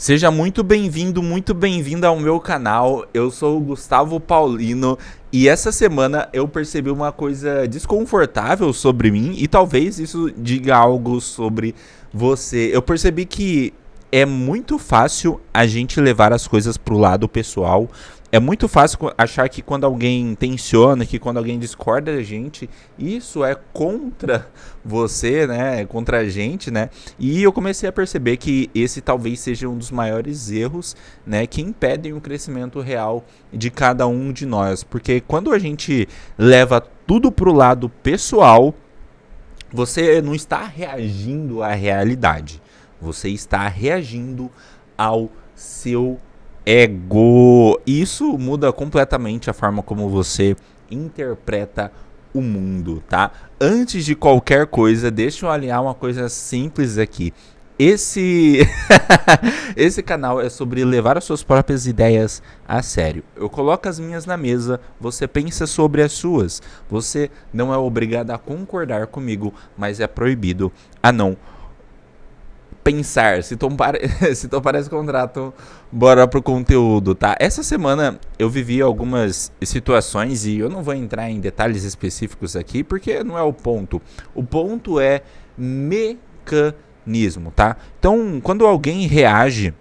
Seja muito bem-vindo ao meu canal. Eu sou o Gustavo Paulino e essa semana eu percebi uma coisa desconfortável sobre mim e talvez isso diga algo sobre você. Eu percebi que é muito fácil a gente levar as coisas pro lado pessoal. É muito fácil achar que quando alguém tensiona, que quando alguém discorda da gente, isso é contra você, né? É contra a gente, né? E eu comecei a perceber que esse talvez seja um dos maiores erros, né, que impedem o crescimento real de cada um de nós. Porque quando a gente leva tudo pro lado pessoal, você não está reagindo à realidade. Você está reagindo ao seu ego. Isso muda completamente a forma como você interpreta o mundo, tá? Antes de qualquer coisa, deixa eu alinhar uma coisa simples aqui. Esse esse canal é sobre levar as suas próprias ideias a sério. Eu coloco as minhas na mesa, você pensa sobre as suas. Você não é obrigado a concordar comigo, mas é proibido a não pensar. Se tom parece contrato, bora pro conteúdo, tá? Essa semana eu vivi algumas situações e eu não vou entrar em detalhes específicos aqui porque não é o ponto. O ponto é mecanismo, tá? Então, quando alguém reage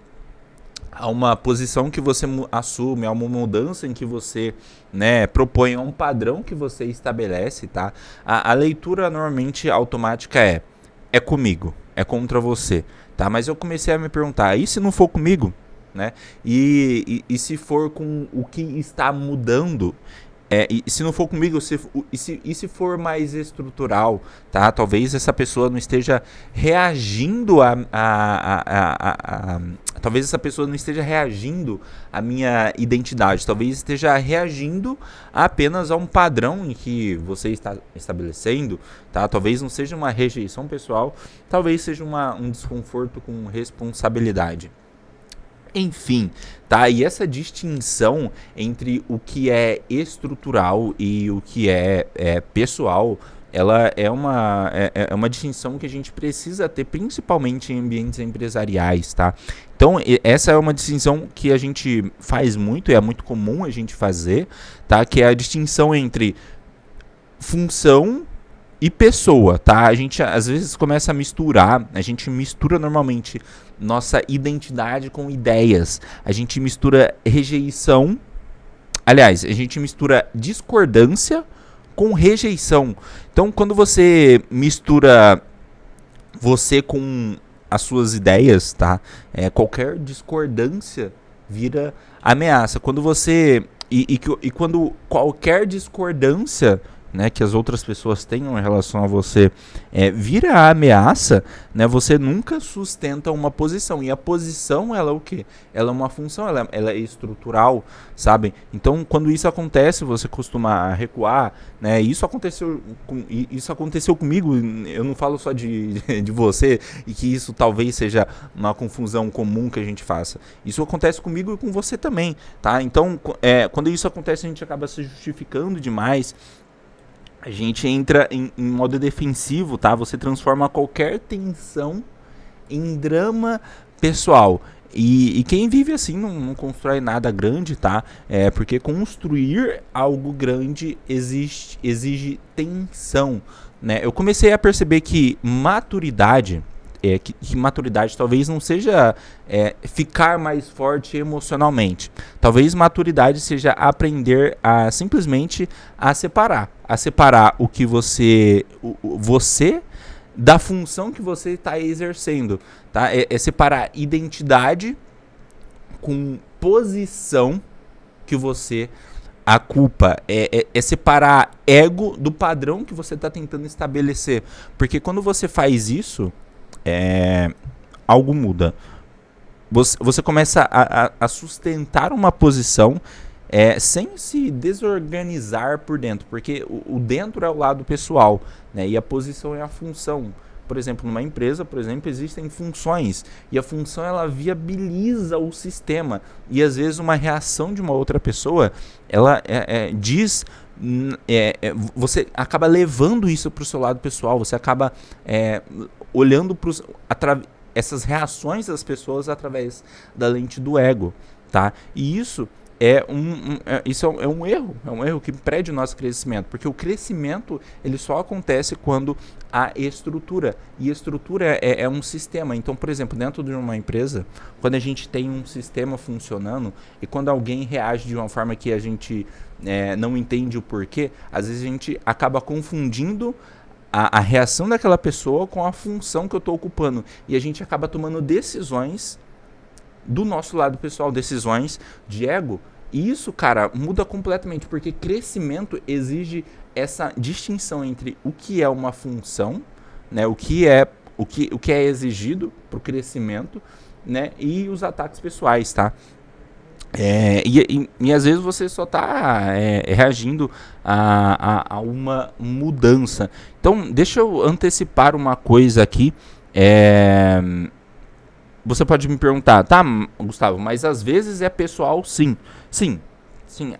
a uma posição que você assume, a uma mudança em que você, né, propõe, a um padrão que você estabelece, tá? A leitura normalmente automática é comigo, é contra você, tá? Mas eu comecei a me perguntar, e se não for comigo, né? E se for com o que está mudando? E se não for comigo, e se for mais estrutural, tá? Talvez essa pessoa não esteja reagindo talvez essa pessoa não esteja reagindo à minha identidade. Talvez esteja reagindo apenas a um padrão em que você está estabelecendo, tá? Talvez não seja uma rejeição pessoal, talvez seja um desconforto com responsabilidade. Enfim, tá? E essa distinção entre o que é estrutural e o que é pessoal, ela é uma distinção que a gente precisa ter, principalmente em ambientes empresariais, tá? Então, essa é uma distinção que a gente faz muito, e é muito comum a gente fazer, tá? Que é a distinção entre função e pessoa, tá? A gente às vezes começa a misturar, a gente mistura normalmente nossa identidade com ideias, a gente mistura rejeição, aliás, a gente mistura discordância com rejeição. Então, quando você mistura você com as suas ideias, tá? Qualquer discordância vira ameaça. Quando você e quando qualquer discordância, né, que as outras pessoas tenham em relação a você vira ameaça, né, você nunca sustenta uma posição. E a posição, ela é o quê? Ela é uma função, ela é estrutural, sabe? Então, quando isso acontece, você costuma recuar, né? Isso aconteceu comigo, eu não falo só de você, e que isso talvez seja uma confusão comum que a gente faça. Isso acontece comigo e com você também, tá? Então, quando isso acontece, a gente acaba se justificando demais, a gente entra em modo defensivo, tá? Você transforma qualquer tensão em drama pessoal. E quem vive assim não constrói nada grande, tá? Porque construir algo grande exige tensão, né? Eu comecei a perceber que maturidade, que maturidade talvez não seja ficar mais forte emocionalmente. Talvez maturidade seja aprender a simplesmente a separar o que você da função que você está exercendo, tá? É separar identidade com posição que você a culpa, é separar ego do padrão que você está tentando estabelecer, porque quando você faz isso, algo muda. Você começa a sustentar uma posição sem se desorganizar por dentro, porque o dentro é o lado pessoal, né, e a posição é a função. Por exemplo, numa empresa, por exemplo, existem funções e a função ela viabiliza o sistema e às vezes uma reação de uma outra pessoa ela diz você acaba levando isso para o seu lado pessoal, você acaba olhando essas reações das pessoas através da lente do ego, tá? E isso é um erro que impede o nosso crescimento, porque o crescimento ele só acontece quando há estrutura, e estrutura é um sistema. Então, por exemplo, dentro de uma empresa, quando a gente tem um sistema funcionando e quando alguém reage de uma forma que a gente não entende o porquê, às vezes a gente acaba confundindo a reação daquela pessoa com a função que eu estou ocupando, e a gente acaba tomando decisões do nosso lado pessoal, decisões de ego. E isso, cara, muda completamente, porque crescimento exige essa distinção entre o que é uma função, né, o que é exigido para o crescimento, né, e os ataques pessoais, tá? E às vezes você só está reagindo a uma mudança. Então, deixa eu antecipar uma coisa aqui. Você pode me perguntar, tá, Gustavo, mas às vezes é pessoal, sim. Sim,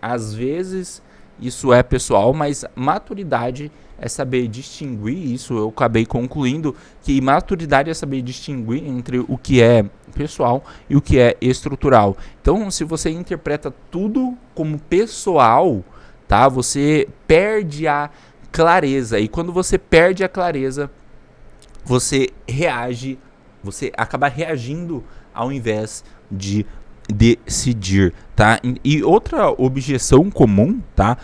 às vezes isso é pessoal, mas maturidade é saber distinguir isso. Eu acabei concluindo que maturidade é saber distinguir entre o que é pessoal e o que é estrutural. Então, se você interpreta tudo como pessoal, tá, você perde a clareza. E quando você perde a clareza, você acaba reagindo ao invés de decidir, tá? E outra objeção comum, tá?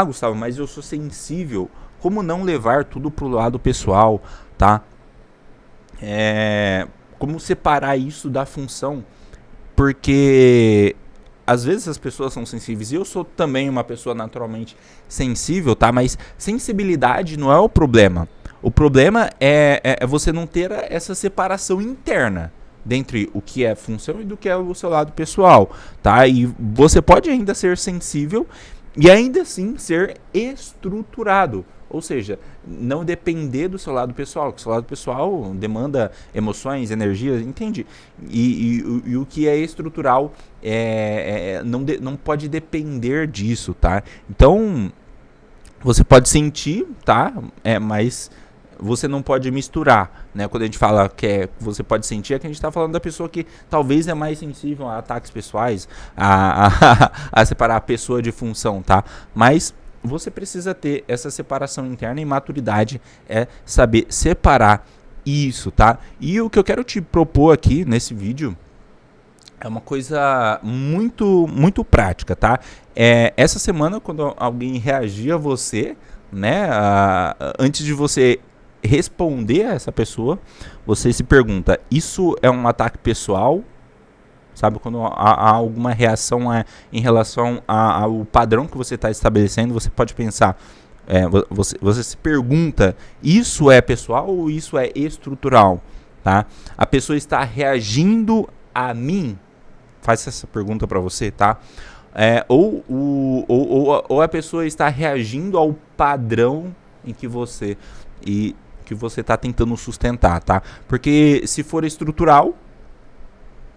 Gustavo, mas eu sou sensível. Como não levar tudo pro lado pessoal, tá? Como separar isso da função? Porque às vezes as pessoas são sensíveis, e eu sou também uma pessoa naturalmente sensível, tá? Mas sensibilidade não é o problema. O problema é você não ter essa separação interna dentre o que é função e do que é o seu lado pessoal, tá? E você pode ainda ser sensível e ainda assim ser estruturado. Ou seja, não depender do seu lado pessoal, porque o seu lado pessoal demanda emoções, energias, entende? E o que é estrutural não pode depender disso, tá? Então, você pode sentir, tá? Mas você não pode misturar, né? Quando a gente fala que você pode sentir, é que a gente está falando da pessoa que talvez é mais sensível a ataques pessoais, a separar a pessoa de função, tá? Mas você precisa ter essa separação interna, e maturidade é saber separar isso, tá? E o que eu quero te propor aqui nesse vídeo é uma coisa muito, muito prática, tá? Essa semana, quando alguém reagir a você, né? Antes de você responder a essa pessoa, você se pergunta: isso é um ataque pessoal? Sabe, quando há alguma reação em relação ao padrão que você está estabelecendo, você pode pensar, você se pergunta: isso é pessoal ou isso é estrutural? Tá? A pessoa está reagindo a mim? Faz essa pergunta para você, tá? Ou a pessoa está reagindo ao padrão em que você está tentando sustentar, tá? Porque se for estrutural,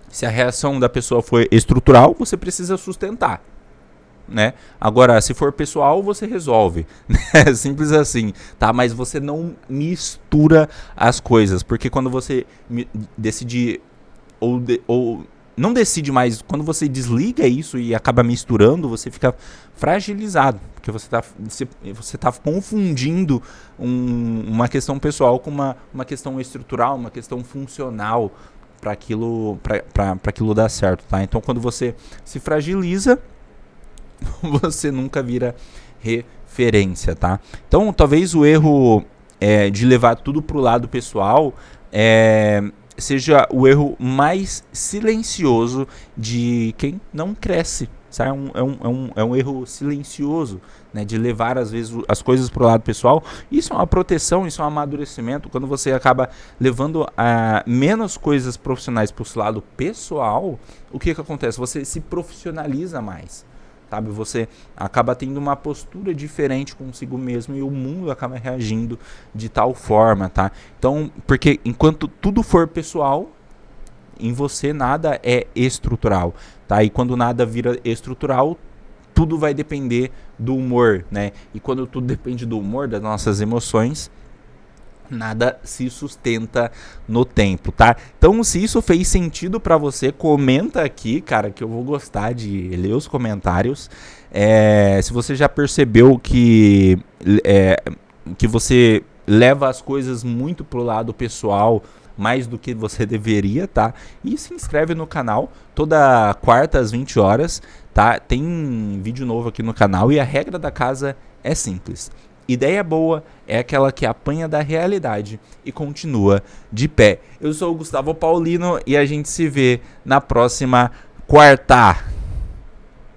se a reação da pessoa for estrutural, você precisa sustentar, né? Agora, se for pessoal, você resolve, né? Simples assim, tá? Mas você não mistura as coisas, porque quando você decide ou não decide mais, quando você desliga isso e acaba misturando, você fica fragilizado, porque você tá confundindo uma questão pessoal com uma questão estrutural, uma questão funcional para aquilo dar certo, tá? Então, quando você se fragiliza, você nunca vira referência, tá? Então, talvez o erro de levar tudo pro lado pessoal seja o erro mais silencioso de quem não cresce, sabe? É um erro silencioso, né, de levar às vezes as coisas para o lado pessoal. Isso é uma proteção, isso é um amadurecimento. Quando você acaba levando menos coisas profissionais para o lado pessoal, o que acontece? Você se profissionaliza mais, sabe? Você acaba tendo uma postura diferente consigo mesmo e o mundo acaba reagindo de tal forma, tá? Então, porque enquanto tudo for pessoal, em você nada é estrutural, tá? E quando nada vira estrutural, tudo vai depender do humor, né? E quando tudo depende do humor, das nossas emoções, nada se sustenta no tempo, tá? Então, se isso fez sentido pra você, comenta aqui, cara, que eu vou gostar de ler os comentários. Se você já percebeu que você leva as coisas muito pro lado pessoal, mais do que você deveria, tá? E se inscreve no canal, toda quarta às 20 horas, tá? Tem vídeo novo aqui no canal e a regra da casa é simples. Ideia boa é aquela que apanha da realidade e continua de pé. Eu sou o Gustavo Paulino e a gente se vê na próxima quarta.